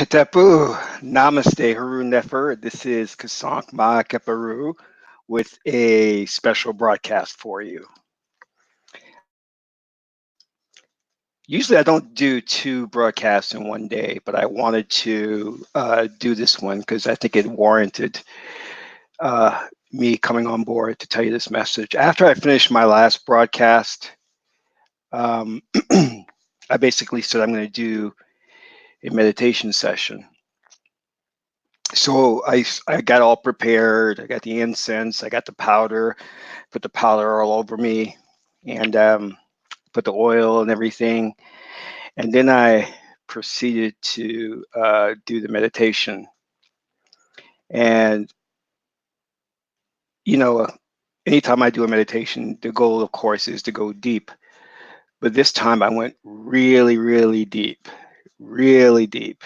Tapu, Namaste, Haroon Nefer. This is Kasank Ma Keparu with a special broadcast for you. Usually, I don't do two broadcasts in one day, but I wanted to do this one because I think it warranted me coming on board to tell you this message. After I finished my last broadcast, um, I basically said I'm going to do a meditation session. So I got all prepared. I got the incense. I got the powder. Put the powder all over me, and put the oil and everything. And then I proceeded to do the meditation. And you know, anytime I do a meditation, the goal, of course, is to go deep. But this time I went really, really deep, really deep.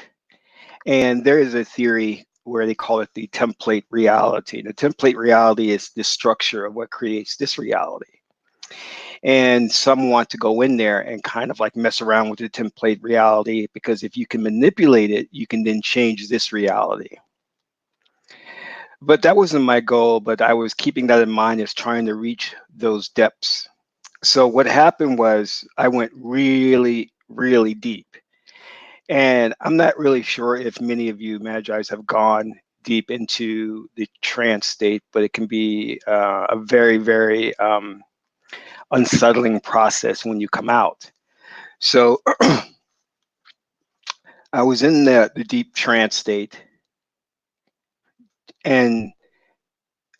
And there is a theory where they call it the template reality. The template reality is the structure of what creates this reality. And some want to go in there and kind of like mess around with the template reality because if you can manipulate it, you can then change this reality. But that wasn't my goal, but I was keeping that in mind as trying to reach those depths. So what happened was I went really, really deep. And I'm not really sure if many of you Magi's have gone deep into the trance state, but it can be a very, very unsettling process when you come out. So I was in the deep trance state, and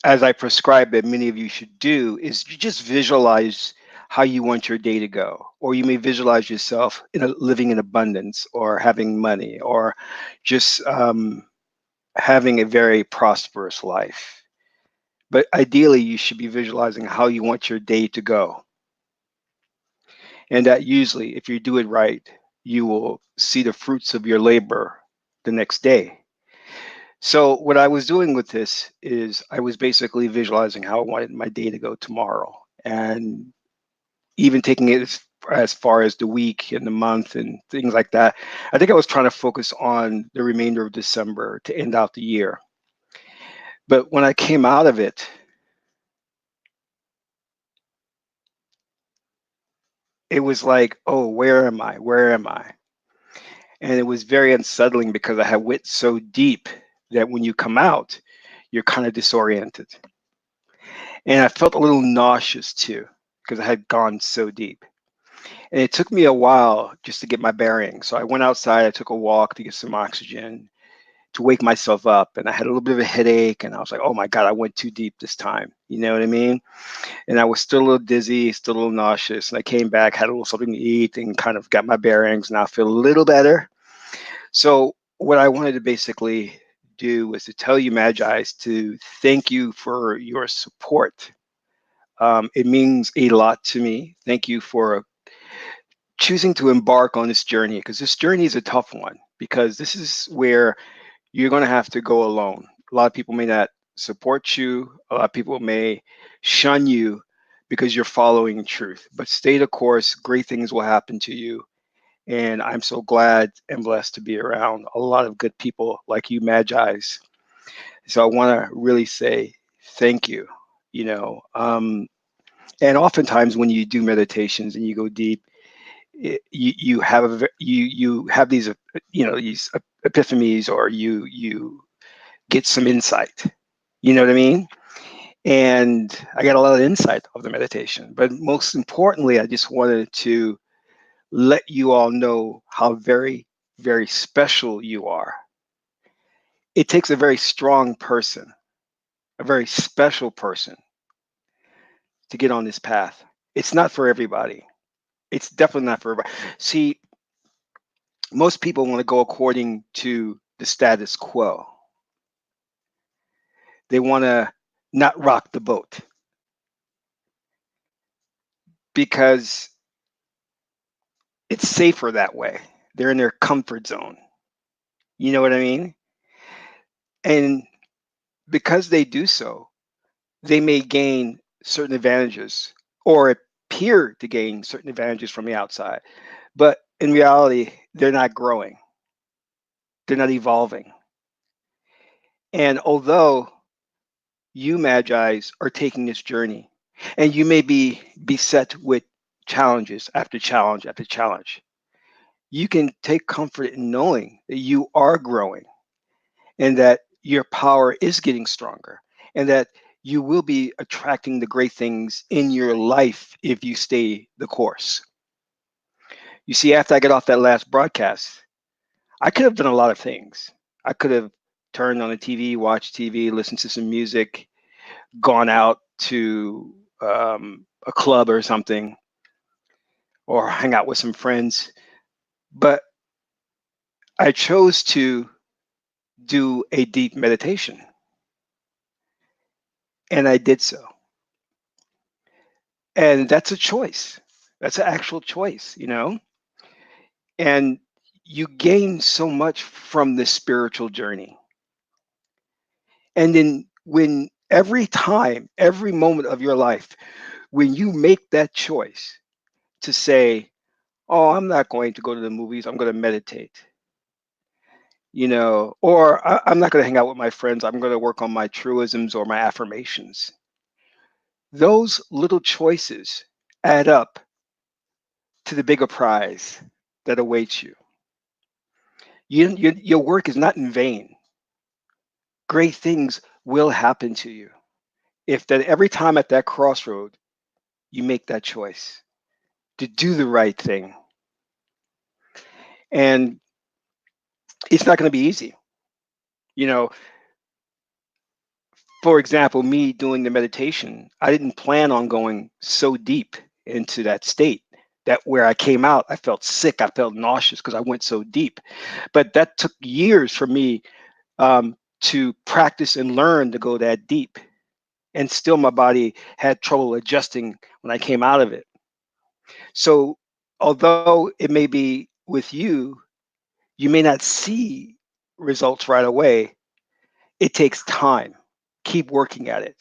as I prescribe that many of you should do, is you just visualize how you want your day to go. Or you may visualize yourself living in abundance or having money or just having a very prosperous life. But ideally, you should be visualizing how you want your day to go. And that usually, if you do it right, you will see the fruits of your labor the next day. So what I was doing with this is I was basically visualizing how I wanted my day to go tomorrow, and even taking it as far as the week and the month and things like that. I think I was trying to focus on the remainder of December to end out the year. But when I came out of it, it was like, oh, where am I? Where am I? And it was very unsettling because I had went so deep that when you come out, you're kind of disoriented. And I felt a little nauseous too because I had gone so deep. And it took me a while just to get my bearings. So I went outside, I took a walk to get some oxygen to wake myself up. And I had a little bit of a headache. And I was like, oh my God, I went too deep this time. You know what I mean? And I was still a little dizzy, still a little nauseous. And I came back, had a little something to eat, and kind of got my bearings. Now I feel a little better. So, what I wanted to basically do was to tell you, Magi's, to thank you for your support. It means a lot to me. Thank you for choosing to embark on this journey because this journey is a tough one because this is where you're going to have to go alone. A lot of people may not support you, a lot of people may shun you because you're following truth. But stay the course, great things will happen to you. And I'm so glad and blessed to be around a lot of good people like you, Magi's. So I want to really say thank you. You know, and oftentimes when you do meditations and you go deep, you have you have these these epiphanies, or you get some insight. You know what I mean? And I got a lot of insight of the meditation. But most importantly, I just wanted to let you all know how very, very special you are. It takes a very strong person, a very special person to get on this path. It's not for everybody. It's definitely not for everybody. See, most people want to go according to the status quo. They want to not rock the boat because it's safer that way. They're in their comfort zone. You know what I mean? And because they do so, they may gain certain advantages or appear to gain certain advantages from the outside. But in reality, they're not growing. They're not evolving. And although you Magi's are taking this journey, and you may be beset with challenges after challenge after challenge, you can take comfort in knowing that you are growing and that your power is getting stronger and that you will be attracting the great things in your life if you stay the course. You see, after I get off that last broadcast, I could have done a lot of things. I could have turned on the TV, watched TV, listened to some music, gone out to a club or something, or hang out with some friends. But I chose to do a deep meditation, and I did so. And that's a choice. That's an actual choice, you know? And you gain so much from this spiritual journey. And then when every time, every moment of your life, when you make that choice to say, oh, I'm not going to go to the movies, I'm going to meditate, or I'm not going to hang out with my friends, I'm going to work on my truisms or my affirmations. Those little choices add up to the bigger prize that awaits you. Your work is not in vain. Great things will happen to you if that every time at that crossroad you make that choice to do the right thing. And it's not going to be easy. You know, for example, me doing the meditation, I didn't plan on going so deep into that state that where I came out, I felt sick, I felt nauseous because I went so deep. But that took years for me to practice and learn to go that deep. And still, my body had trouble adjusting when I came out of it. So, although it may be with you, you may not see results right away. It takes time. Keep working at it,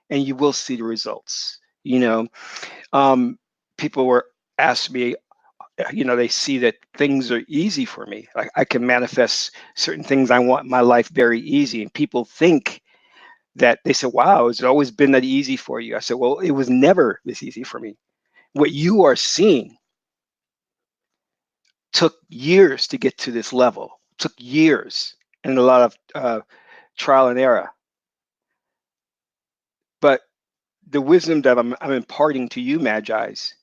and you will see the results. Um, People were asked me, they see that things are easy for me. Like I can manifest certain things I want in my life very easy, and people think that they said, "Wow, has it always been that easy for you?" I said, "Well, it was never this easy for me. What you are seeing took years to get to this level. Took years and a lot of trial and error. But the wisdom that I'm imparting to you, Magi's,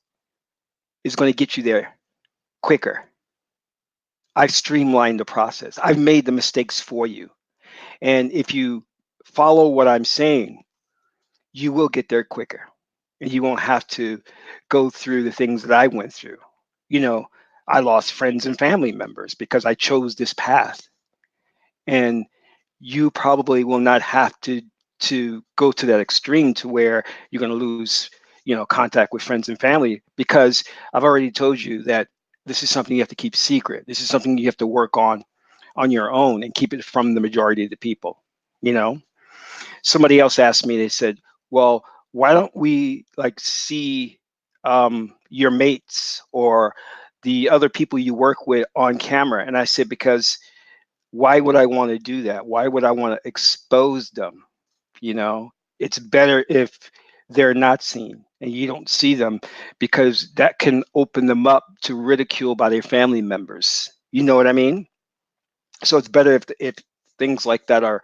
is going to get you there quicker. I've streamlined the process. I've made the mistakes for you. And if you follow what I'm saying, you will get there quicker. And you won't have to go through the things that I went through. You know, I lost friends and family members because I chose this path. And you probably will not have to go to that extreme to where you're going to lose contact with friends and family, because I've already told you that this is something you have to keep secret. This is something you have to work on your own and keep it from the majority of the people. you know Somebody else asked me, they said, well, why don't we like see your mates or the other people you work with on camera? And I said, because why would I want to do that? Why would I want to expose them? you know it's better if they're not seen and you don't see them, because that can open them up to ridicule by their family members. You know what I mean? So it's better if things like that are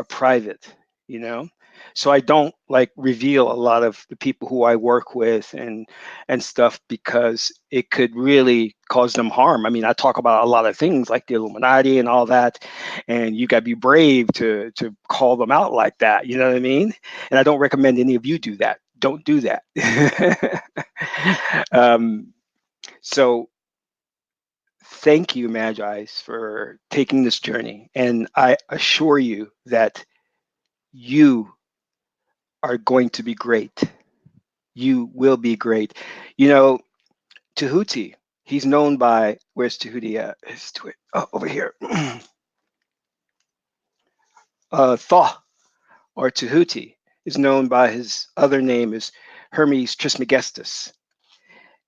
private. you know so I don't like reveal a lot of the people who I work with and stuff, because it could really cause them harm. I mean, I talk about a lot of things like the Illuminati and all that, and you got to be brave to call them out like that. You know what I mean? And I don't recommend any of you do that. Don't do that. um, so thank you, Magi's, for taking this journey. And I assure you that you are going to be great. You will be great. You know, Tahuti, he's known by, where's Tahuti at? Oh, over here. Thaw, or Tahuti, is known by his other name is Hermes Trismegistus.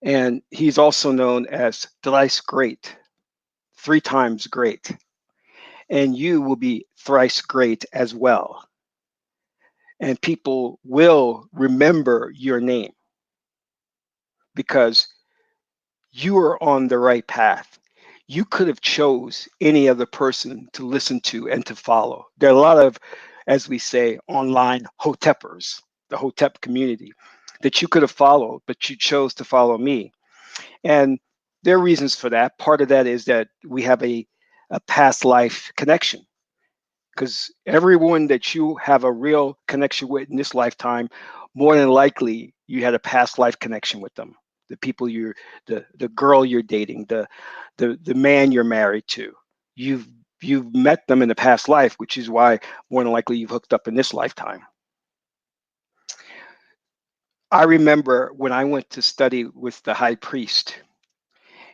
And he's also known as thrice great, three times great. and you will be thrice great as well. And people will remember your name because you are on the right path. You could have chose any other person to listen to and to follow. There are a lot of, as we say, online hotepers, the hotep community, that you could have followed, but you chose to follow me. And there are reasons for that. Part of that is that we have a past life connection, because everyone that you have a real connection with in this lifetime, more than likely you had a past life connection with them. The people you're, the girl you're dating, the man you're married to, you've you've met them in the past life, which is why more than likely you've hooked up in this lifetime. I remember when I went to study with the high priest,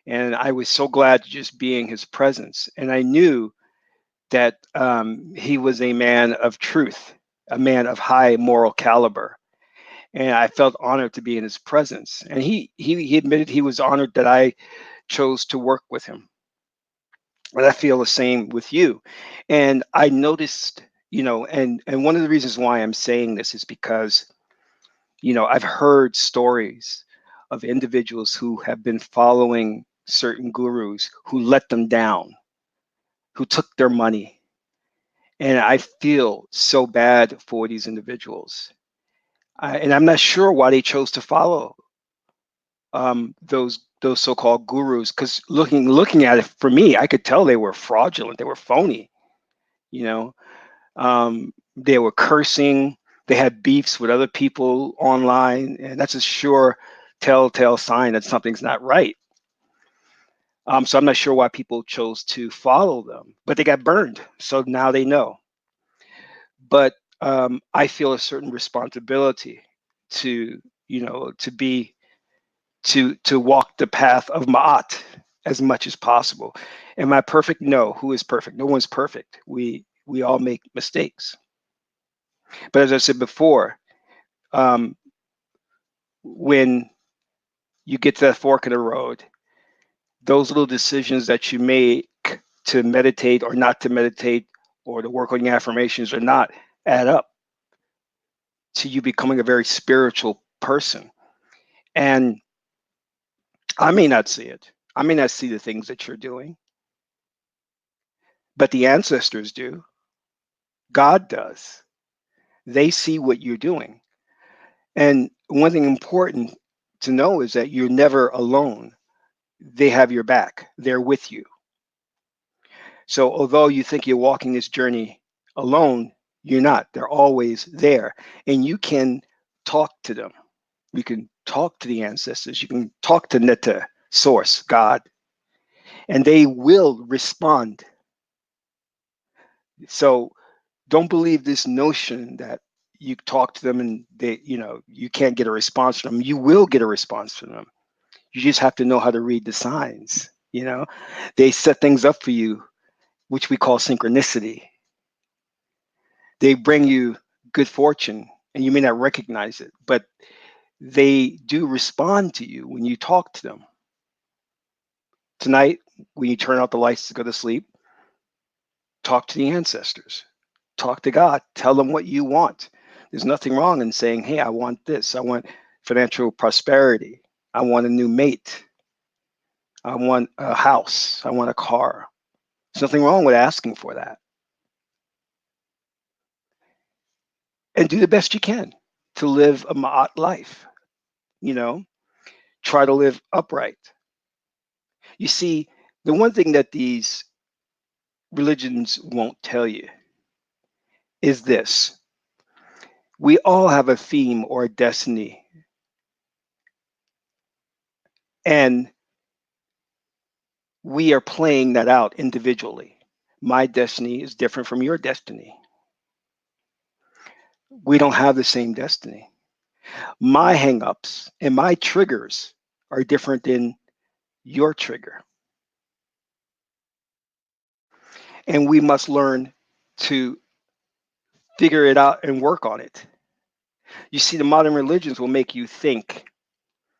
and I was so glad to just be in his presence, and I knew that he was a man of truth, a man of high moral caliber. And I felt honored to be in his presence. And he admitted he was honored that I chose to work with him. And I feel the same with you. And I noticed, and one of the reasons why I'm saying this is because, I've heard stories of individuals who have been following certain gurus who let them down, who took their money. And I feel so bad for these individuals. And I'm not sure why they chose to follow those so-called gurus. Because looking at it, for me, I could tell they were fraudulent. They were phony. You know, they were cursing. They had beefs with other people online, and that's a sure telltale sign that something's not right. So I'm not sure why people chose to follow them, but they got burned. So now they know. But I feel a certain responsibility to, to be to walk the path of Ma'at as much as possible. Am I perfect? No. Who is perfect? No one's perfect. We all make mistakes. But as I said before, um, when you get to that fork in the road, those little decisions that you make to meditate or not to meditate, or to work on your affirmations or not, add up to you becoming a very spiritual person. And I may not see it. I may not see the things that you're doing, but the ancestors do. God does. They see what you're doing. And one thing important to know is that you're never alone. They have your back, they're with you. So, although you think you're walking this journey alone, you're not. They're always there. And you can talk to them. You can talk to the ancestors. You can talk to Netta, Source, God, and they will respond. So, don't believe this notion that you talk to them and you can't get a response from them. You will get a response from them. You just have to know how to read the signs. They set things up for you, which we call synchronicity. They bring you good fortune, and you may not recognize it, but they do respond to you when you talk to them. Tonight, when you turn out the lights to go to sleep, talk to the ancestors, talk to God, tell them what you want. There's nothing wrong in saying, hey, I want this. I want financial prosperity. I want a new mate. I want a house. I want a car. There's nothing wrong with asking for that. And do the best you can to live a Ma'at life. You know, try to live upright. You see, the one thing that these religions won't tell you is this: we all have a theme or a destiny. And we are playing that out individually. My destiny is different from your destiny. We don't have the same destiny. My hangups and my triggers are different than your trigger. And we must learn to figure it out and work on it. You see, the modern religions will make you think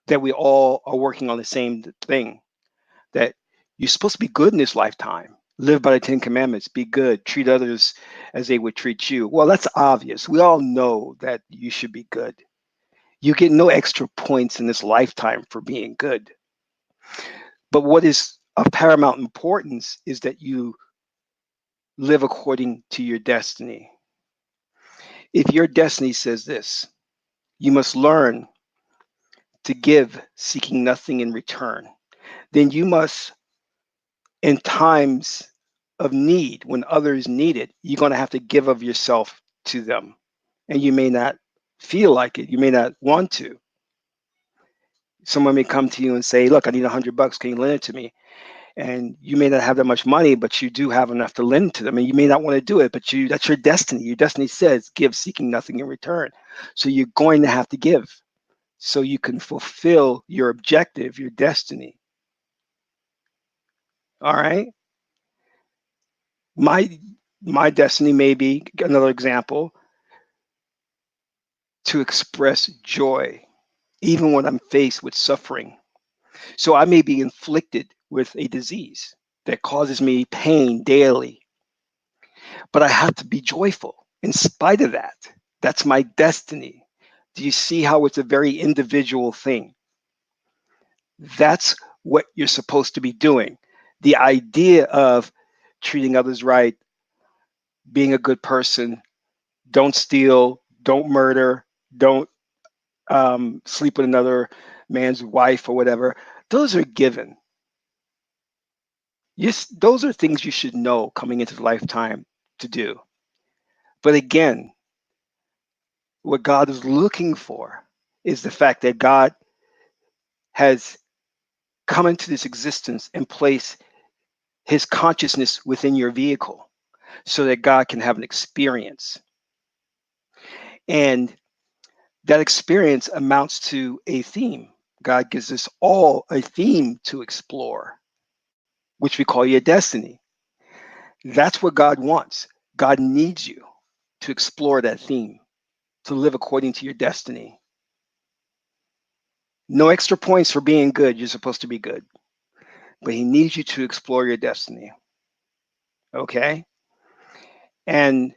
that we all are working on the same thing, that you're supposed to be good in this lifetime. Live by the Ten Commandments, be good, treat others as they would treat you. Well, that's obvious. We all know that you should be good. You get no extra points in this lifetime for being good. But what is of paramount importance is that you live according to your destiny. If your destiny says this, you must learn to give, seeking nothing in return, then you must, in times of need, when others need it, you're going to have to give of yourself to them. And you may not feel like it, you may not want to. Someone may come to you and say, look, I need $100. Can you lend it to me? And you may not have that much money, but you do have enough to lend to them. And you may not want to do it, but that's your destiny. Your destiny says give, seeking nothing in return. So you're going to have to give so you can fulfill your objective, your destiny. All right. My my destiny may be another example to express joy, even when I'm faced with suffering. So I may be inflicted with a disease that causes me pain daily, but I have to be joyful in spite of that. That's my destiny. Do you see how it's a very individual thing? That's what you're supposed to be doing. The idea of treating others right, being a good person, don't steal, don't murder, don't sleep with another man's wife or whatever, those are given. Yes, those are things you should know coming into the lifetime to do. But again, what God is looking for is the fact that God has come into this existence and placed his consciousness within your vehicle so that God can have an experience. And that experience amounts to a theme. God gives us all a theme to explore, which we call your destiny. That's what God wants. God needs you to explore that theme, to live according to your destiny. No extra points for being good. You're supposed to be good. But he needs you to explore your destiny. Okay? And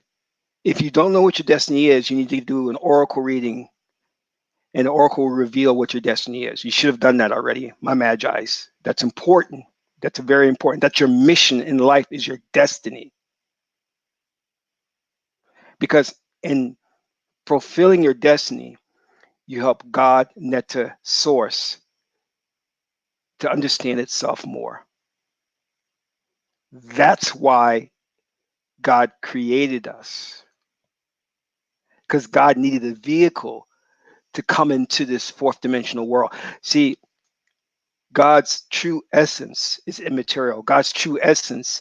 if you don't know what your destiny is, you need to do an oracle reading, and the oracle will reveal what your destiny is. You should have done that already, my Magi's. That's important. That's very important. That's your mission in life, is your destiny. Because in fulfilling your destiny, you help God, Netta, Source, to understand itself more. That's why God created us, because God needed a vehicle to come into this fourth dimensional world. See, God's true essence is immaterial. God's true essence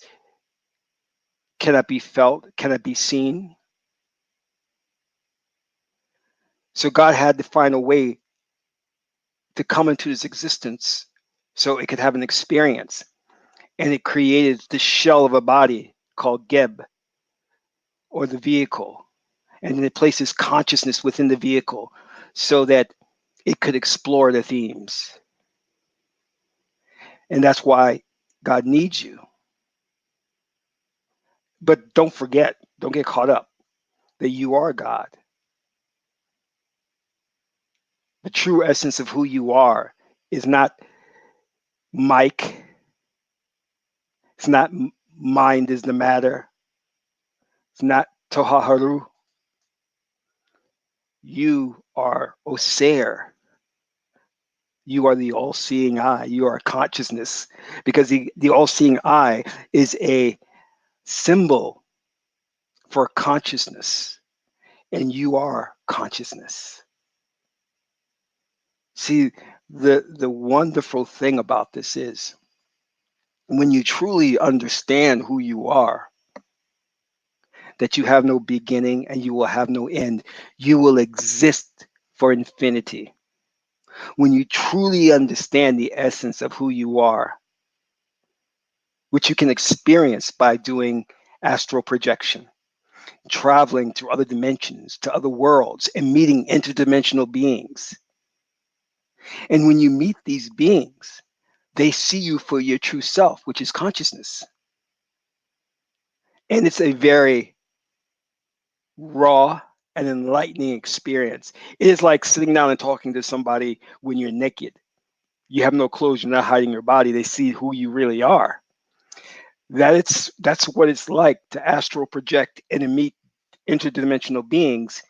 cannot be felt, cannot be seen. So God had to find a way to come into this existence so it could have an experience. And it created the shell of a body called Geb, or the vehicle. And then it places consciousness within the vehicle so that it could explore the themes. And that's why God needs you. But don't forget, don't get caught up that you are God. The true essence of who you are is not Mike. It's not mind is the matter. It's not Tohaharu. You are Osair. You are the all-seeing eye. You are consciousness, because the all-seeing eye is a symbol for consciousness, and you are consciousness. See, the wonderful thing about this is when you truly understand who you are, that you have no beginning and you will have no end, you will exist for infinity. When you truly understand the essence of who you are, which you can experience by doing astral projection, traveling through other dimensions, to other worlds, and meeting interdimensional beings. And when you meet these beings, they see you for your true self, which is consciousness. And it's a very raw and enlightening experience. It is like sitting down and talking to somebody when you're naked. You have no clothes, you're not hiding your body. They see who you really are. That's what it's like to astral project and to meet interdimensional beings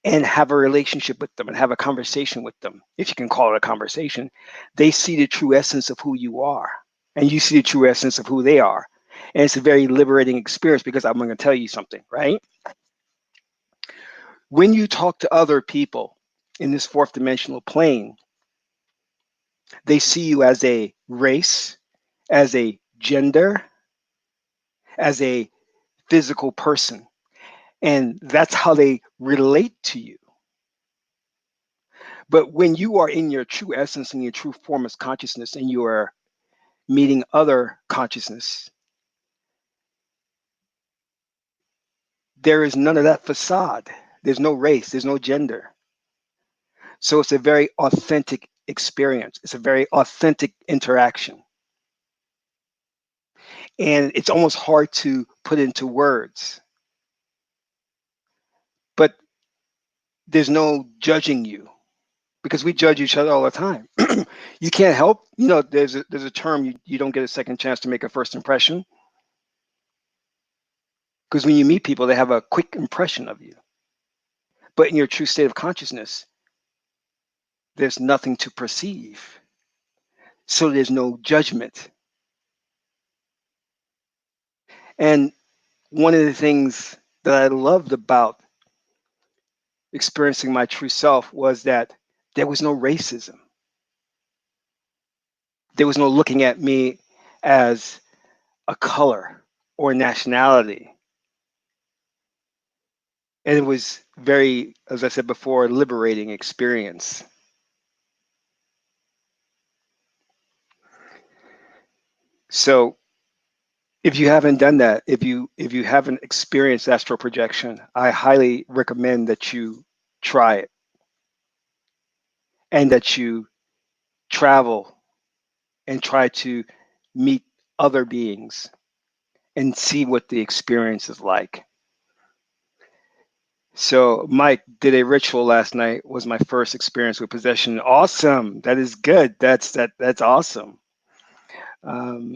and have a relationship with them and have a conversation with them, if you can call it a conversation. They see the true essence of who you are, and you see the true essence of who they are. And it's a very liberating experience because I'm going to tell you something, right? When you talk to other people in this fourth dimensional plane, they see you as a race, as a gender, as a physical person. And that's how they relate to you. But when you are in your true essence and your true form of consciousness and you are meeting other consciousness, there is none of that facade. There's no race, there's no gender. So it's a very authentic experience. It's a very authentic interaction. And it's almost hard to put into words, but there's no judging you because we judge each other all the time. You can't help, there's a term you don't get a second chance to make a first impression because when you meet people, they have a quick impression of you. But in your true state of consciousness, there's nothing to perceive. So there's no judgment. And one of the things that I loved about experiencing my true self was that there was no racism. There was no looking at me as a color or nationality. And it was very, as I said before, liberating experience. So if you haven't done that, if you haven't experienced astral projection, I highly recommend that you try it and that you travel and try to meet other beings and see what the experience is like. So Mike did a ritual last night. Was my first experience with possession. Awesome. That is good. That's awesome. Um,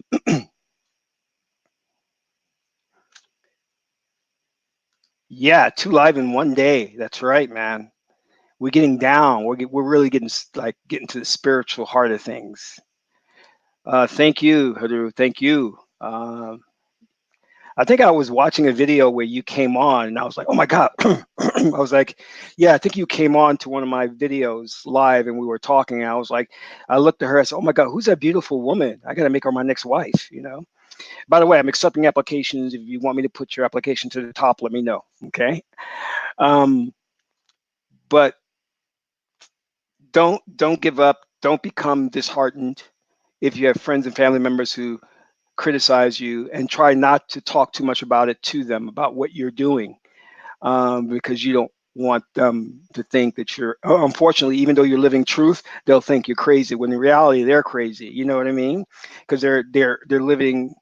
yeah, two live in one day. That's right, man. We're getting down. We're really getting to the spiritual heart of things. Thank you, Haru. Thank you. I think I was watching a video where you came on, and I was like, "Oh my God!" I was like, "Yeah, I think you came on to one of my videos live, and we were talking." And I was like, I looked at her. I said, "Oh my God, who's that beautiful woman? I got to make her my next wife." By the way, I'm accepting applications. If you want me to put your application to the top, let me know. Okay. Um, but don't give up. Don't become disheartened. If you have friends and family members who criticize you, and try not to talk too much about it to them about what you're doing, because you don't want them to think that you're. Unfortunately, even though you're living truth, they'll think you're crazy. When in reality, they're crazy. You know what I mean? Because they're living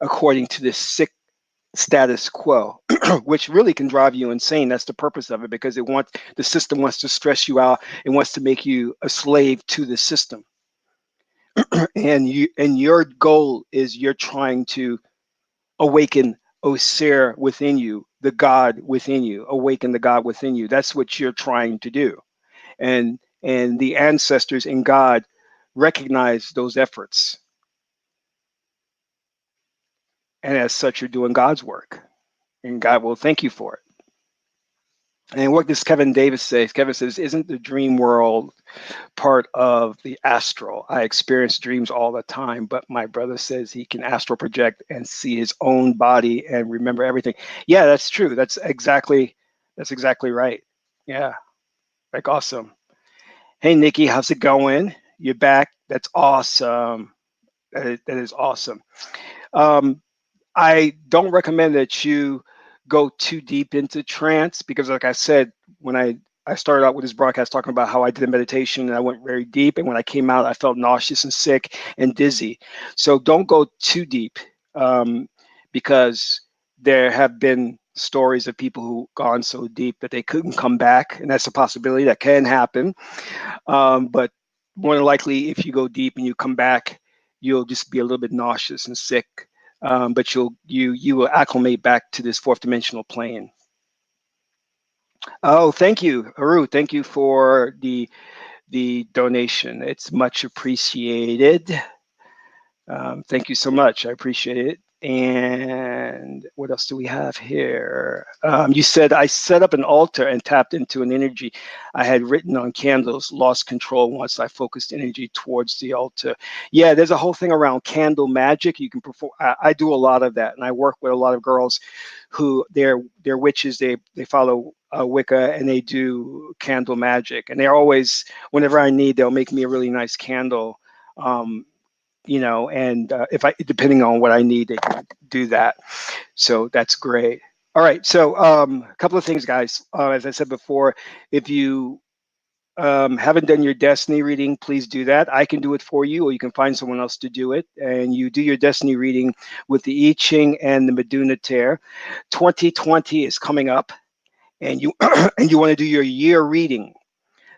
according to this sick status quo, which really can drive you insane. That's the purpose of it, because the system wants to stress you out. It wants to make you a slave to the system. And your goal is you're trying to awaken Osir within you, the God within you, awaken the God within you. That's what you're trying to do. And the ancestors in God recognize those efforts. And as such, you're doing God's work. And God will thank you for it. And what does Kevin Davis say? Kevin says, isn't the dream world part of the astral? I experience dreams all the time, but my brother says he can astral project and see his own body and remember everything. Yeah, that's true. That's exactly right. Yeah, like awesome. Hey Nikki, how's it going? You're back. That's awesome. That is awesome. Um, I don't recommend that you go too deep into trance because, like I said, when I started out with this broadcast talking about how I did a meditation and I went very deep, and when I came out, I felt nauseous and sick and dizzy. So don't go too deep, because there have been stories of people who gone so deep that they couldn't come back, and that's a possibility that can happen. But more than likely, if you go deep and you come back, you'll just be a little bit nauseous and sick. But you will acclimate back to this fourth dimensional plane. Oh, thank you, Haru. Thank you for the donation. It's much appreciated. Thank you so much. I appreciate it. And what else do we have here? You said I set up an altar and tapped into an energy I had written on candles, lost control once I focused energy towards the altar. Yeah, there's a whole thing around candle magic. You can perform. I do a lot of that, and I work with a lot of girls who they're witches. They follow Wicca, and they do candle magic. And they're always, whenever I need, they'll make me a really nice candle. Um, and if I, depending on what I need, they can do that. So that's great. All right. So a couple of things, guys. As I said before, if you haven't done your destiny reading, please do that. I can do it for you, or you can find someone else to do it. And you do your destiny reading with the I Ching and the Meduna Tear. 2020 is coming up, and you and you want to do your year reading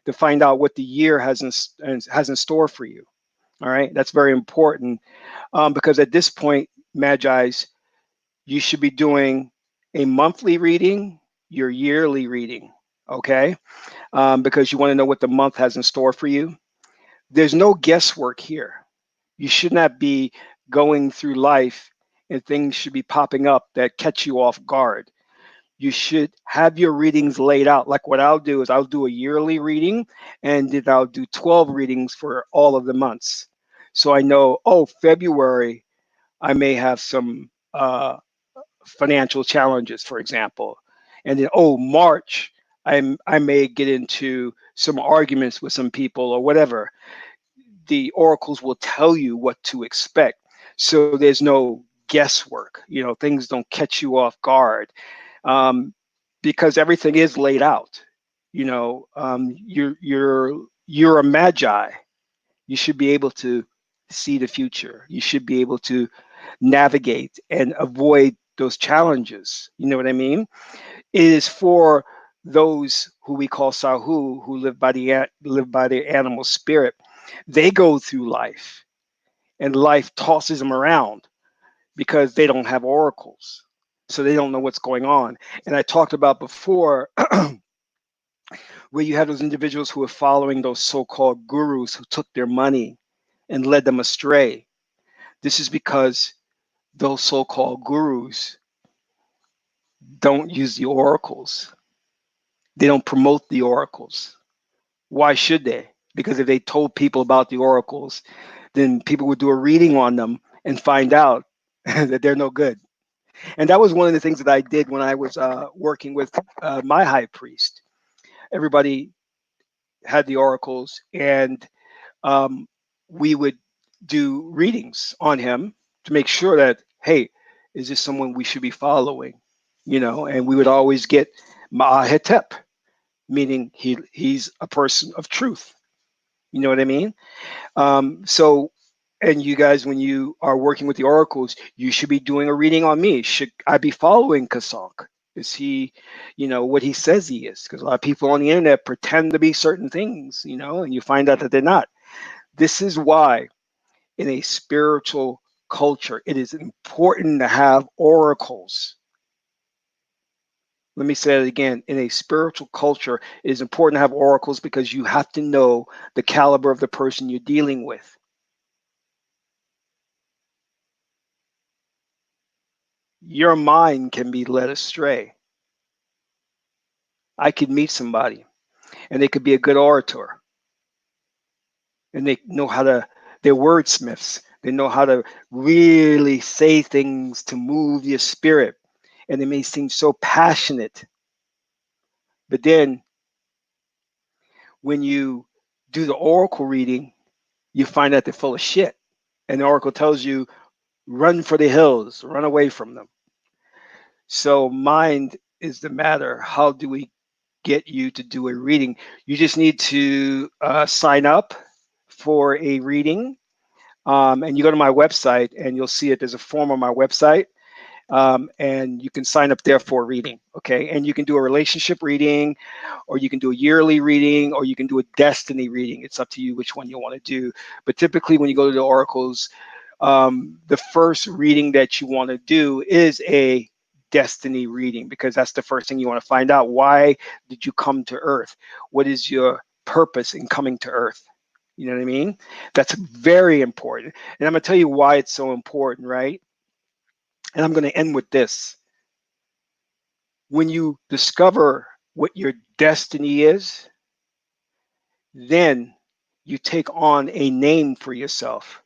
to find out what the year has in store for you. All right, that's very important, because at this point, Magi's, you should be doing a monthly reading, your yearly reading, okay? Because you want to know what the month has in store for you. There's no guesswork here. You should not be going through life and things should be popping up that catch you off guard. You should have your readings laid out. Like what I'll do is I'll do a yearly reading, and then I'll do 12 readings for all of the months. So I know, oh, February, I may have some financial challenges, for example. And then, oh, March, I may get into some arguments with some people or whatever. The oracles will tell you what to expect. So there's no guesswork. Things don't catch you off guard, um, because everything is laid out. You're a magi. You should be able to see the future. You should be able to navigate and avoid those challenges. You know what I mean? It is for those who we call Sahu, who live by the animal spirit. They go through life, and life tosses them around because they don't have oracles, so they don't know what's going on. And I talked about before where you have those individuals who are following those so-called gurus who took their money and led them astray. This is because those so-called gurus don't use the oracles. They don't promote the oracles. Why should they? Because if they told people about the oracles, then people would do a reading on them and find out that they're no good. And that was one of the things that I did when I was working with my high priest. Everybody had the oracles, and um, we would do readings on him to make sure that, hey, is this someone we should be following? And we would always get Ma'ahetep, meaning he's a person of truth. You know what I mean? So, and you guys, when you are working with the oracles, you should be doing a reading on me. Should I be following Kasak? Is he, what he says he is? Because a lot of people on the internet pretend to be certain things, and you find out that they're not. This is why, in a spiritual culture, it is important to have oracles. Let me say it again. In a spiritual culture, it is important to have oracles because you have to know the caliber of the person you're dealing with. Your mind can be led astray. I could meet somebody and they could be a good orator, and they know how to, they're wordsmiths. They know how to really say things to move your spirit. And they may seem so passionate. But then when you do the oracle reading, you find out they're full of shit. And the oracle tells you, run for the hills, run away from them. So mind is the matter. How do we get you to do a reading? You just need to sign up for a reading. And you go to my website and you'll see it. There's a form on my website. And you can sign up there for a reading. Okay, and you can do a relationship reading, or you can do a yearly reading, or you can do a destiny reading. It's up to you which one you want to do. But typically, when you go to the oracles, the first reading that you want to do is a destiny reading, because that's the first thing you want to find out. Why did you come to Earth? What is your purpose in coming to Earth? You know what I mean? That's very important. And I'm going to tell you why it's so important, right? And I'm going to end with this. When you discover what your destiny is, then you take on a name for yourself,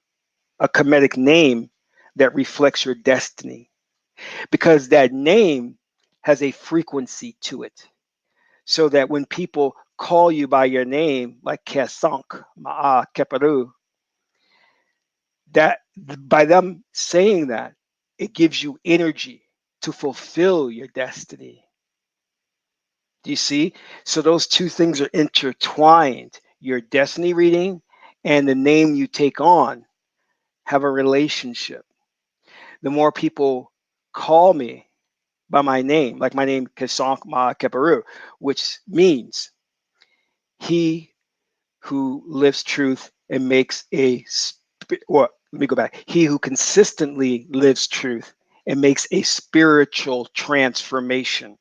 a Kemetic name that reflects your destiny, because that name has a frequency to it. So that when people call you by your name, like Kesank, Ma'a, Keperu, that by them saying that, it gives you energy to fulfill your destiny. Do you see? So those two things are intertwined. Your destiny reading and the name you take on have a relationship. The more people call me by my name, like my name Kesank Ma Keperu, which means he who lives truth and makes or let me go back. He who consistently lives truth and makes a spiritual transformation.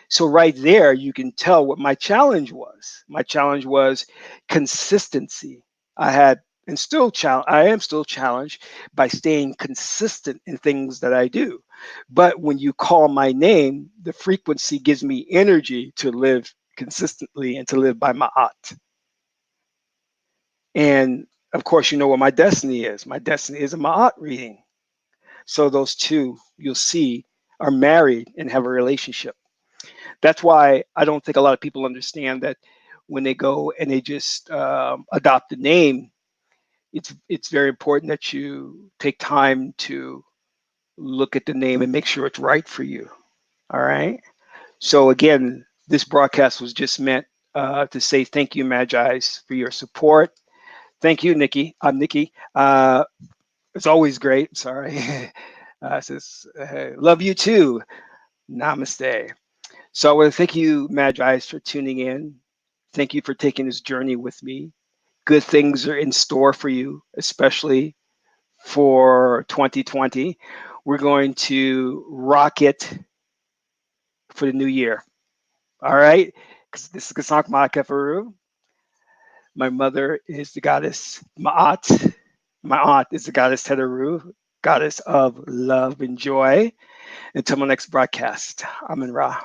So right there, you can tell what my challenge was. My challenge was consistency. I had and still I am still challenged by staying consistent in things that I do. But when you call my name, the frequency gives me energy to live consistently and to live by Ma'at. And of course, you know what my destiny is. My destiny is a Ma'at reading. So those two, you'll see, are married and have a relationship. That's why I don't think a lot of people understand that when they go and they just adopt a name, it's very important that you take time to look at the name and make sure it's right for you. All right. So again, this broadcast was just meant to say thank you, Magi's, for your support. Thank you, Nikki. I'm Nikki. It's always great. Sorry. Says, love you too. Namaste. So I want to thank you, Magi's, for tuning in. Thank you for taking this journey with me. Good things are in store for you, especially for 2020. We're going to rock it for the new year. All right? Because this is Kasank Makafaru. My mother is the goddess Ma'at. My aunt is the goddess Teteru, goddess of love and joy. Until my next broadcast, Amin Ra.